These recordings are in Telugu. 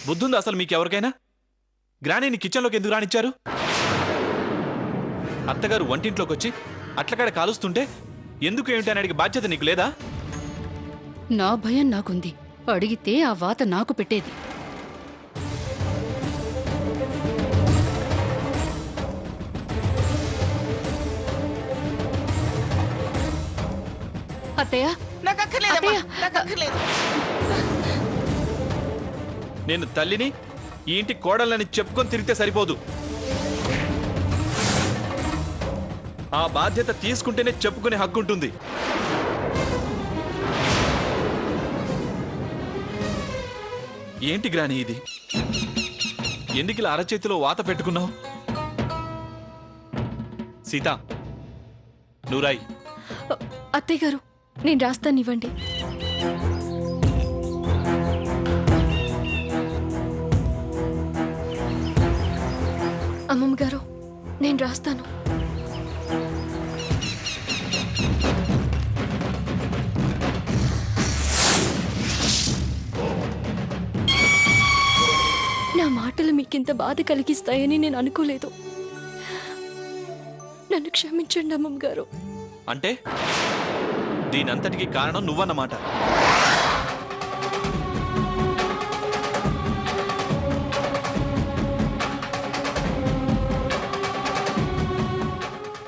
బుద్ధుందా అసలు మీకెవరికైనా? గ్రానీని కిచెన్లోకి ఎందుకు రానిచ్చారు? అత్తగారు వంటింట్లోకి వచ్చి అట్లకాడ కాలుస్తుంటే ఎందుకు ఏమిటి అని అడిగే బాధ్యత నీకు లేదా? నా భయం నాకుంది. అడిగితే ఆ వాత నాకు పెట్టేది. అత్తయ్య, నేను తల్లిని, ఈ ఇంటి కోడళ్ళని చెప్పుకొని తిరిగితే సరిపోదు. ఆ బాధ్యత తీసుకుంటేనే చెప్పుకునే హక్కుంటుంది. ఏంటి గ్రాని ఇది? ఎందుకు ఇలా అరచేతిలో వాత పెట్టుకున్నావు? సీత, నువ్వు రాయి. అత్తయ్య గారు, నేను రాస్తానివ్వండి. అమ్మమ్మ గారు, నేను రాస్తాను. నా మాటలు మీకింత బాధ కలిగిస్తాయని నేను అనుకోలేదు. నన్ను క్షమించండి అమ్మమ్మ గారు. అంటే దీనంతటికి కారణం నువ్వన్నమాట.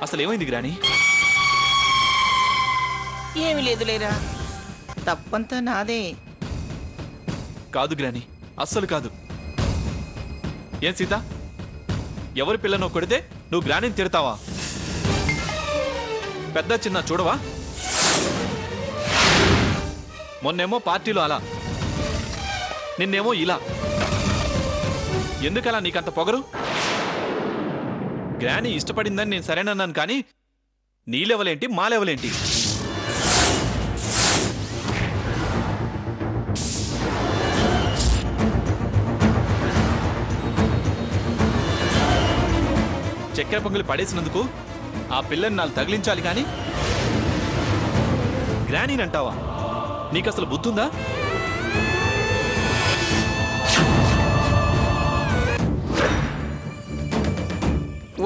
అసలు ఏమైంది గ్రాని? ఏమి లేదులేరా, తప్పంతా నాదే. కాదు గ్రాని, అస్సలు కాదు. ఏం సీత, ఎవరి పిల్లను కొడితే నువ్వు గ్రానిని తిడతావా? పెద్ద చిన్న చూడవా? మొన్నేమో పార్టీలో అలా, నిన్నేమో ఇలా. ఎందుకలా నీకంత పొగరు? గ్రాని ఇష్టపడిందని నేను సరేనన్నాను, కానీ నీ లెవలేంటి, మా లెవలేంటి? చక్కెర పొంగలి పడేసినందుకు ఆ పిల్లని నాలుగు తగిలించాలి, కానీ గ్రానీని అంటావా? నీకసలు బుద్ధుందా?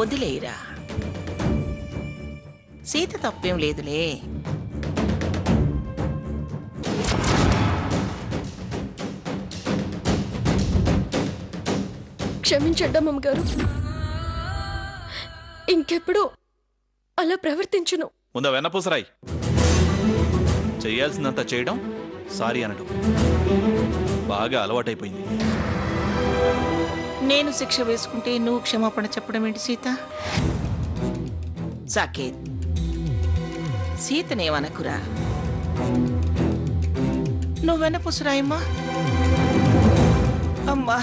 వదిలేరా, సీత తప్పేం లేదులే. క్షమించండి అమ్మమ్మ గారు, ఇంకెప్పుడు అలా ప్రవర్తించును. ముందా వెన్నపూసరాయి. చెయ్యాల్సిందంతా చేయడం, సారీ అనడం బాగా అలవాటైపోయింది. నేను శిక్ష వేసుకుంటే నువ్వు క్షమాపణ చెప్పడం ఏంటి సీత? సాకేత్, సీతనేమనకురా. నువ్వెన్న పుసురాయమ్మా. అమ్మా,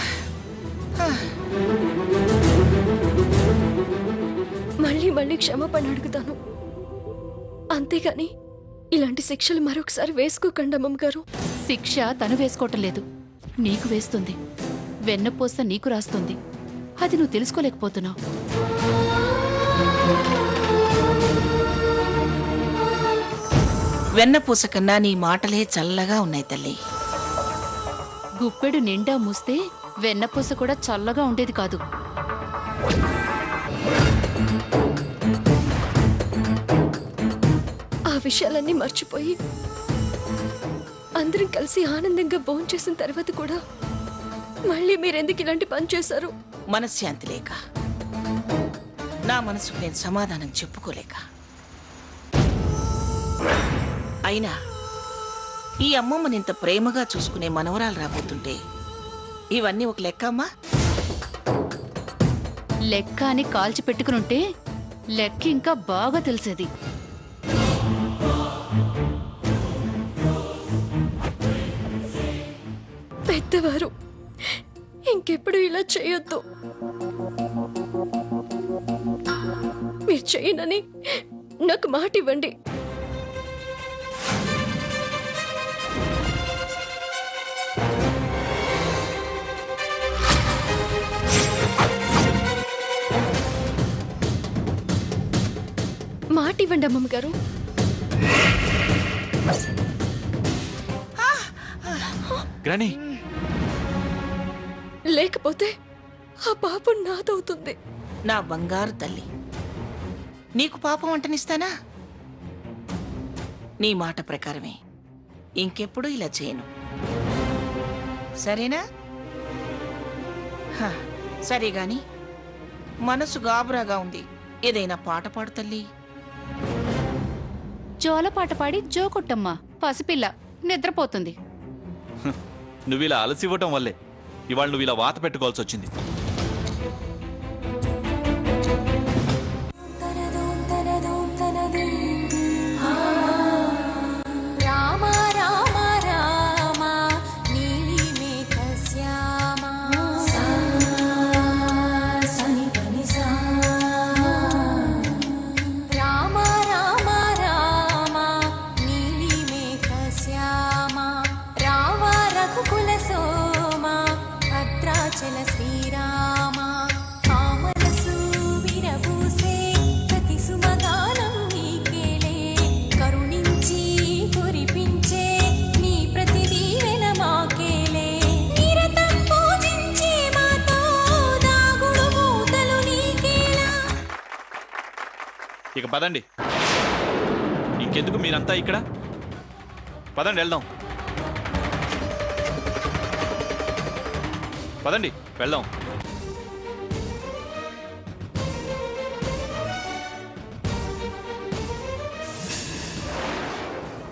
మళ్ళీ మళ్ళీ క్షమాపణ అడుగుతాను, అంతేగాని ఇలాంటి శిక్షలు మరొకసారి వేసుకోకండి అమ్మమ్మ గారు. శిక్ష తను వేసుకోవటం లేదు, నీకు వేస్తుంది. వెన్నపూస నీకు రాస్తుంది. అది నువ్వు తెలుసుకోలేకపోతున్నావు. వెన్నపూస కన్నా నీ మాటలే చల్లగా ఉన్నాయి తల్లి. గుప్పెడు నిండా మూస్తే వెన్నపూస కూడా చల్లగా ఉండేది కాదు. ఆ విషయాలన్నీ మర్చిపోయి అందరం కలిసి ఆనందంగా భోంచేసిన తర్వాత కూడా మళ్ళీ మీరెందుకు ఇలాంటి పని చేశారు? మనశ్శాంతి లేక, నా మనసుకు నేను సమాధానం చెప్పుకోలేక. అయినా ఈ అమ్మమ్మని ఇంత ప్రేమగా చూసుకునే మనవరాలు రాబోతుంటే ఇవన్నీ ఒక లెక్క అమ్మా? లెక్క అని కాల్చి పెట్టుకునుంటే లెక్క ఇంకా బాగా తెలిసేది. పెద్దవారు, ఇంకెప్పుడు ఇలా చేయొద్దు. మీరు చేయనని నాకు మాట ఇవ్వండి. మాట ఇవ్వండి అమ్మమ్మ గారు. గ్రాని, లేకపోతే ఆ పాపం నాదవుతుంది. నా బంగారు తల్లి, నీకు పాపం అంటనిస్తానా? నీ మాట ప్రకారమే ఇంకెప్పుడు ఇలా చేయను, సరేనా? హ, సరే గాని మనసు గాబరాగా ఉంది, ఏదైనా పాట పాడు తల్లి. జోలపాట పాడి జో కొట్టమ్మా, పసిపిల్ల నిద్రపోతుంది. నువ్వు ఇలా అలసివ్వటం వల్లే ఇవాళ నువ్వు ఇలా వాత పెట్టుకోవాల్సి వచ్చింది. రామ రామ రామ నీలి మేఘ శ్యామ సని పని సా రామ రామ రామ నీలి మేఘ శ్యామ రామ రఘుకుల సోమ భద్రాచల శ్రీరామ కామరసు విరబూసే ప్రతి సుమగానం నీకేలే కరుణించి కురిపించే నీ ప్రతి దీవెన మాకేలే నిరతం పూజించే మాతో దాగుడు మూతలు నీకేలా. ఇక పదండి, ఇంకెందుకు మీరంతా ఇక్కడ? పదండి వెళ్దాం, పదండి వెళ్దాం.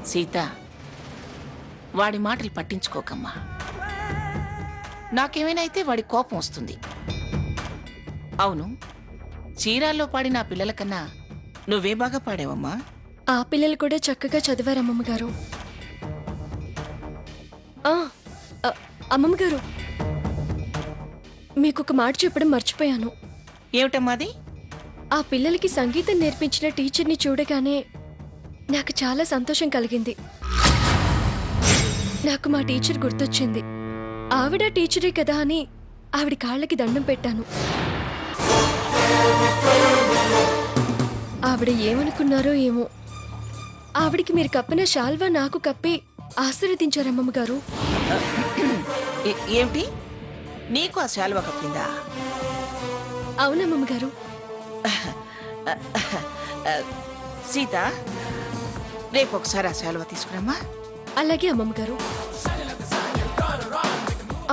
సీత, వాడి మాటలు పట్టించుకోకమ్మా. నాకేమైనా అయితే వాడి కోపం వస్తుంది. అవును, చీరాల్లో పాడిన ఆ పిల్లల కన్నా నువ్వే బాగా పాడావమ్మా. ఆ పిల్లలు కూడా చక్కగా చదివారు అమ్మమ్మగారు. అమ్మమ్మగారు, మీకొక మాట చెప్పడం మర్చిపోయాను. ఏమిటమ్మాది? ఆ పిల్లలకి సంగీతం నేర్పించిన టీచర్ని చూడగానే నాకు చాలా సంతోషం కలిగింది. నాకు మా టీచర్ గుర్తొచ్చింది. ఆవిడ టీచరే కదా అని ఆవిడ కాళ్ళకి దండం పెట్టాను. ఆవిడ ఏమనుకున్నారో ఏమో, ఆవిడికి మీరు కప్పిన శాల్వా నాకు కప్పి ఆశీర్వదించారమ్మగారు. ఏమిటి, నీకు ఆ శాలువా కప్పిందా? అవునమ్మగారు. సీత, రేపు ఒకసారి ఆ శాలువా తీసుకురమ్మా. అలాగే అమ్మమ్మగారు.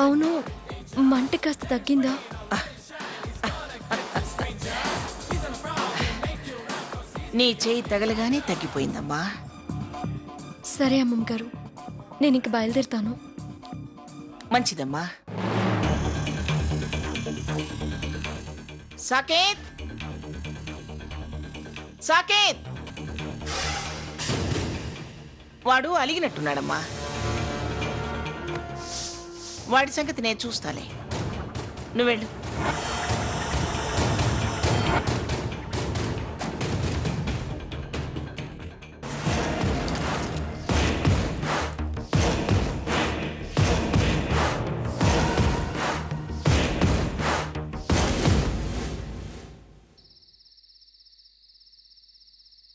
అవును, మంట కాస్త తగ్గిందా? నీ చేయి తగలగానే తగ్గిపోయిందమ్మా. సరే అమ్మమ్మగారు, నేను ఇంక బయలుదేరుతాను. మంచిదమ్మా. సాకేత్, సాకేత్, వాడు అలిగినట్టున్నాడమ్మా. వాడి సంగతి నేను చూస్తాలే, నువ్వెళ్ళు.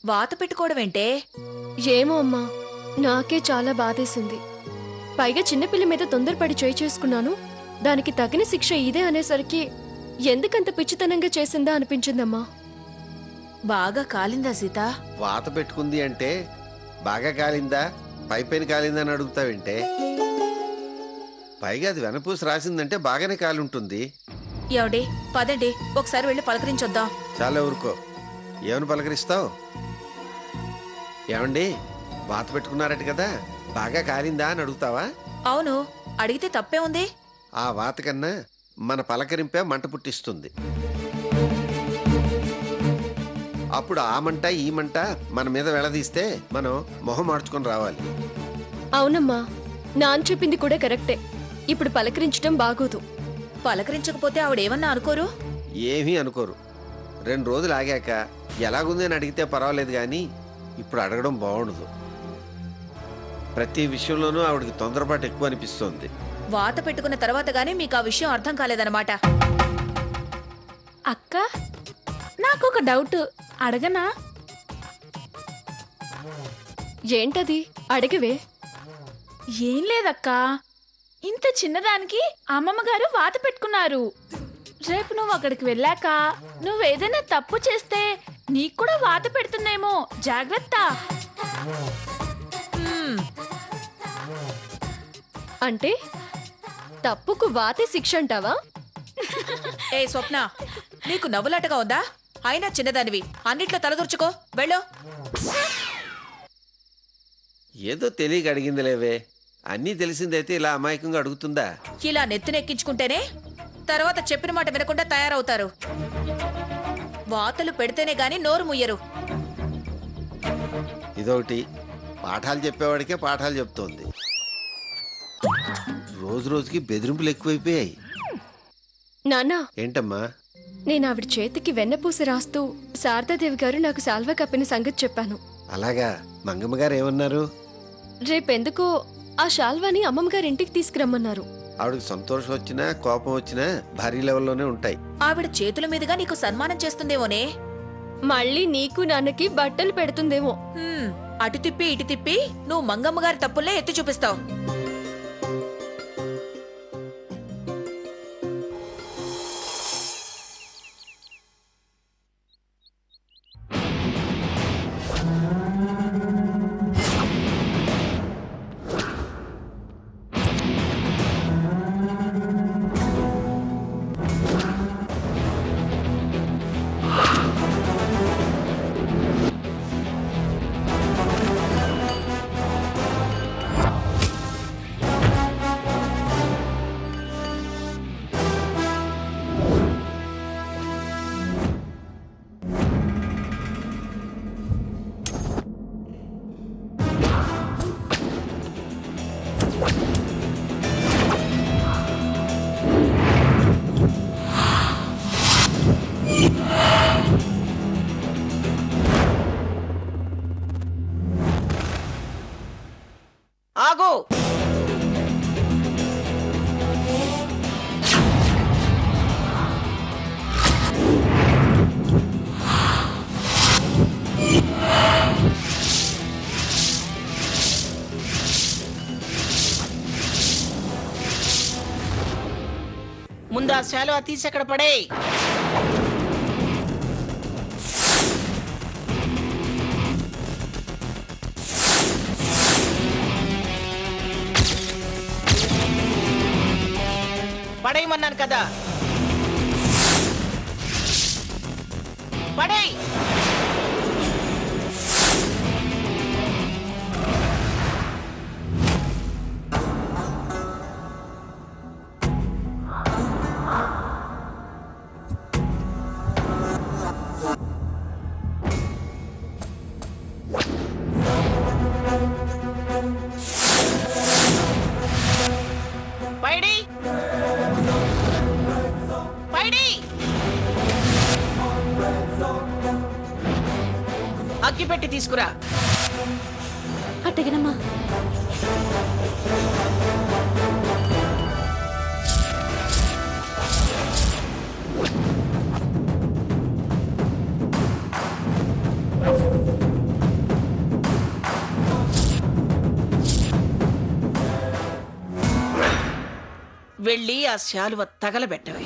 వాత పెట్టుకోవడం ఏంటే? ఏమో అమ్మా, నాకే చాలా బాధేసింది. పైగా చిన్నపిల్ల మీద తొందరపడి చేయి చేసుకున్నాను. దానికి తగిన శిక్ష ఇదే అనేసరికి ఎందుకంత పిచ్చితనంగా చేసిందా అనిపించిందమ్మా. బాగా కాలిందా సీత? వాత పెట్టుకుంది అంటే బాగా కాలిందా పైపైన కాలిందా అని అడుగుతావేంటే? పైగా అది వెనపూసి రాసిందంటే బాగానే కాలి ఉంటుంది. ఎవడే, పదండి ఒకసారి వెళ్ళి పలకరించొద్దాం. చాలా ఊరుకో, ఏమని పలకరిస్తావు? ఏమండి, వాత పెట్టుకున్నారట కదా, బాగా కాలిందా అని అడుగుతావా? అవును, అడిగితే తప్పే ఉంది. ఆ వాత కన్నా మన పలకరింపే మంట పుట్టిస్తుంది. అప్పుడు ఆ మంట ఈ మంట మన మీద వెళదీస్తే మనం మొహం మార్చుకొని రావాలి. అవునమ్మా, నాన్న చెప్పింది కూడా కరెక్టే. ఇప్పుడు పలకరించడం బాగోదు. పలకరించకపోతే ఆవిడేమన్నా అనుకోరు? ఏమీ అనుకోరు. 2 రోజులు ఆగాక ఎలాగుంది అని అడిగితే పర్వాలేదు, కానీ ఇప్పుడు అడగడం బాగుండదు. ప్రతి విషయంలోనూ ఆవిడకి తొందరపాటు ఎక్కువ అనిపిస్తోంది. వాత పెట్టుకున్న తర్వాత గానీ మీకు ఆ విషయం అర్థం కాలేదన్నమాట. అక్క, నాకొక డౌట్ అడగనా? ఏంటది? అడగవే. ఏం లేదక్కా, ఇంత చిన్నదానికి అమ్మమ్మ గారు వాత పెట్టుకున్నారు. రేపు నువ్వు అక్కడికి వెళ్ళాక నువ్వేదైనా తప్పు చేస్తే నీకు కూడా వాత పెడుతుందేమో, జాగ్రత్త. అంటే తప్పుకు వాతే శిక్ష అంటావా? ఏ స్వప్న, నీకు నవ్వులాటగా ఉందా? అయినా చిన్నదానివి, అన్నిట్లో తలదూర్చుకో, వెళ్ళు. ఏదో తెలియక అడిగింది లేవే, అన్నీ తెలిసిందైతే ఇలా అమాయకంగా అడుగుతుందా? ఇలా నెత్తినెక్కించుకుంటేనే తర్వాత చెప్పిన మాట వినకుండా తయారవుతారు. వాతలు పెడితేనే గాని నోరు ముయ్యరు. ఇదొకటి, పాఠాలు చెప్పేవాడికే పాఠాలు చెప్తోంది. రోజు రోజుకి బెదిరింపులు ఎక్కువైపోయాయి. నాన్నా, ఏంటమ్మా? నేను ఆవిడ చేతికి వెన్నపూస రాస్తూ శారదాదేవి గారు నాకు సాల్వా కప్పిన సంగతి చెప్పాను. అలాగా? మంగమ్మ గారు ఏమన్నారు? రేపెందుకో ఆ శాల్వాని అమ్మమ్మ గారి ఇంటికి తీసుకురమ్మన్నారు. ఆవిడకి సంతోషం వచ్చినా కోపం వచ్చినా భారీ లెవెల్లోనే ఉంటాయి. ఆవిడ చేతుల మీదుగా నీకు సన్మానం చేస్తుందేమోనే. మళ్ళీ నీకు నాన్నకి బట్టలు పెడుతుందేమో. అటు తిప్పి ఇటు తిప్పి నువ్వు మంగమ్మ గారి తప్పులే ఎత్తి చూపిస్తావు. ఆగు. ముందు ఆ శాలువా తీసి అక్కడ పడే. పడేయమన్నాను కదా, పడేయ్. పైడి పైడి, అగ్గి పెట్టి తీసుకురా. అట్టగనమ్మా. వెళ్ళి ఆ శాలువ తగలబెట్టవే.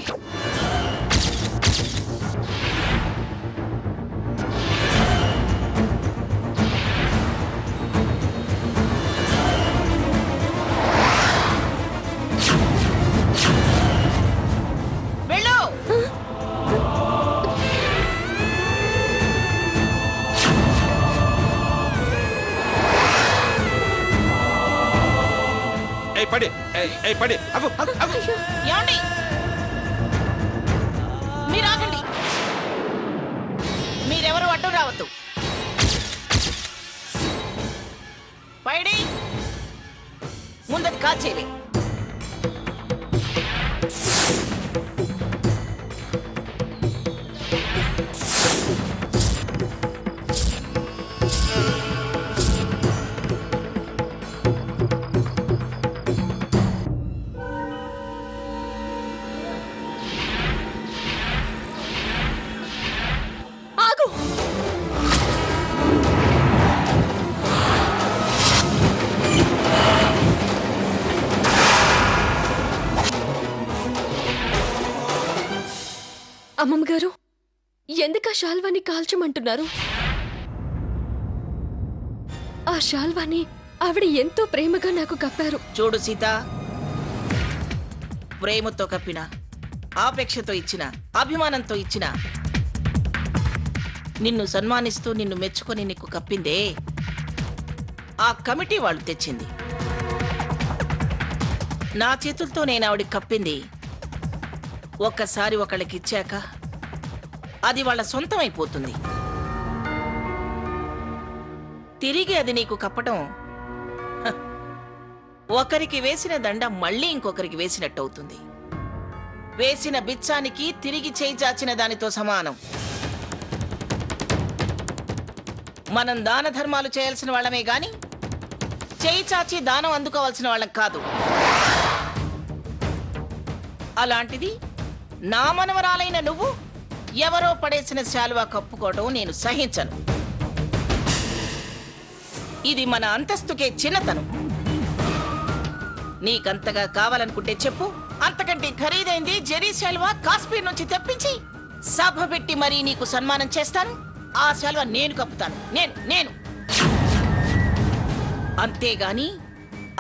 వెళ్ళు. పడి పడి. ఏమండి, మీరు ఆగండి. మీరెవరు అడ్డు రావద్దు. పైడి, ముందది కాచేవి. అమ్మమ్మ గారు ఎందుకు ఆ శాల్వాని కాల్చమంటున్నారు? ఆ శాల్వాని ఆవిడ ఎంతో ప్రేమగా నాకు కప్పారు. చూడు సీత, ప్రేమతో కప్పిన, ఆపేక్షతో ఇచ్చిన, అభిమానంతో ఇచ్చిన, నిన్ను సన్మానిస్తూ నిన్ను మెచ్చుకొని నీకు కప్పిందే ఆ కమిటీ వాళ్ళు తెచ్చింది. నా చేతులతో నేను ఆవిడికి కప్పింది ఒక్కసారి ఒకళ్ళకి ఇచ్చాక అది వాళ్ళ సొంతం అయిపోతుంది. తిరిగి అది నీకు కప్పటం ఒకరికి వేసిన దండ మళ్ళీ ఇంకొకరికి వేసినట్టు అవుతుంది. వేసిన బిచ్చానికి తిరిగి చేయి చాచిన దానితో సమానం. మనం దాన ధర్మాలు చేయాల్సిన వాళ్ళమే గాని చేయి చాచి దానం అందుకోవాల్సిన వాళ్ళం కాదు. అలాంటిది నా మనవరాలైన నువ్వు ఎవరో పడేసిన శాలువా కప్పుకోవడం నేను సహించను. ఇది మన అంతస్తుకే చిన్నతనం. నీకంతగా కావాలనుకుంటే చెప్పు, అంతకంటే ఖరీదైంది జెరీ శాలువా కాశ్మీర్ నుంచి తెప్పించి సభ పెట్టి మరీ నీకు సన్మానం చేస్తాను. ఆ శాలువా నేను కప్పుతాను. నేను అంతేగాని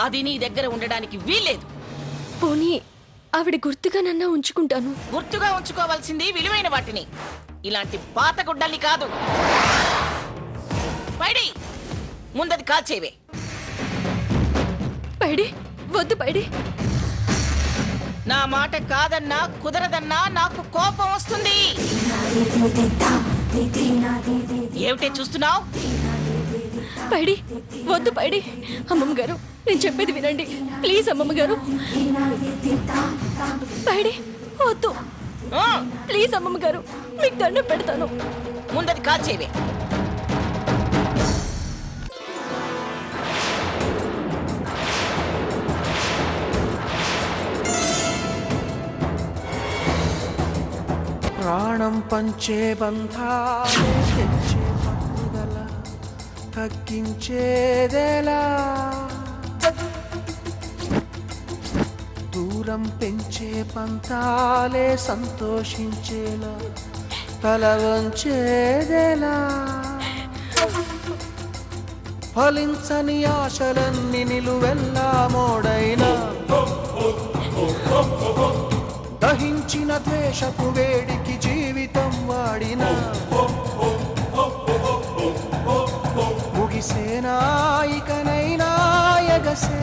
అది నీ దగ్గర ఉండడానికి వీల్లేదు. పోనీ ఆవిడ గుర్తుగా నన్న ఉంచుకుంటాను. గుర్తుగా ఉంచుకోవాల్సింది విలువైన వాటిని, ఇలాంటి పాత గుడ్డల్ని కాదు. పైడి ముందది కాల్చేవే. పైడి వద్దు పైడి. నా మాట కాదన్నా కుదరదన్నా నాకు కోపం వస్తుంది. ఏమిటే చూస్తున్నావు? పైడి వద్దు పైడి. అమ్మమ్మ గారు నేను చెప్పేది వినండి ప్లీజ్. అమ్మమ్మ గారు పైడి వద్దు ప్లీజ్. అమ్మమ్మ గారు మీకు దండం పెడతాను. ముందది కాల్చేవే. ప్రాణం పంచే బంధాలే తెచ్చే పట్టుదల తగ్గించేదెలా? దూరం పెంచే పంతాలే సంతోషించేలా తల వంచేదెలా? ఫలించని ఆశలన్నీ నిలువెల్లా మోడైనా దహించిన ద్వేషపు వేడికి జీవితం వాడిన ముగిసేనా ఇకనైనా ఎగసే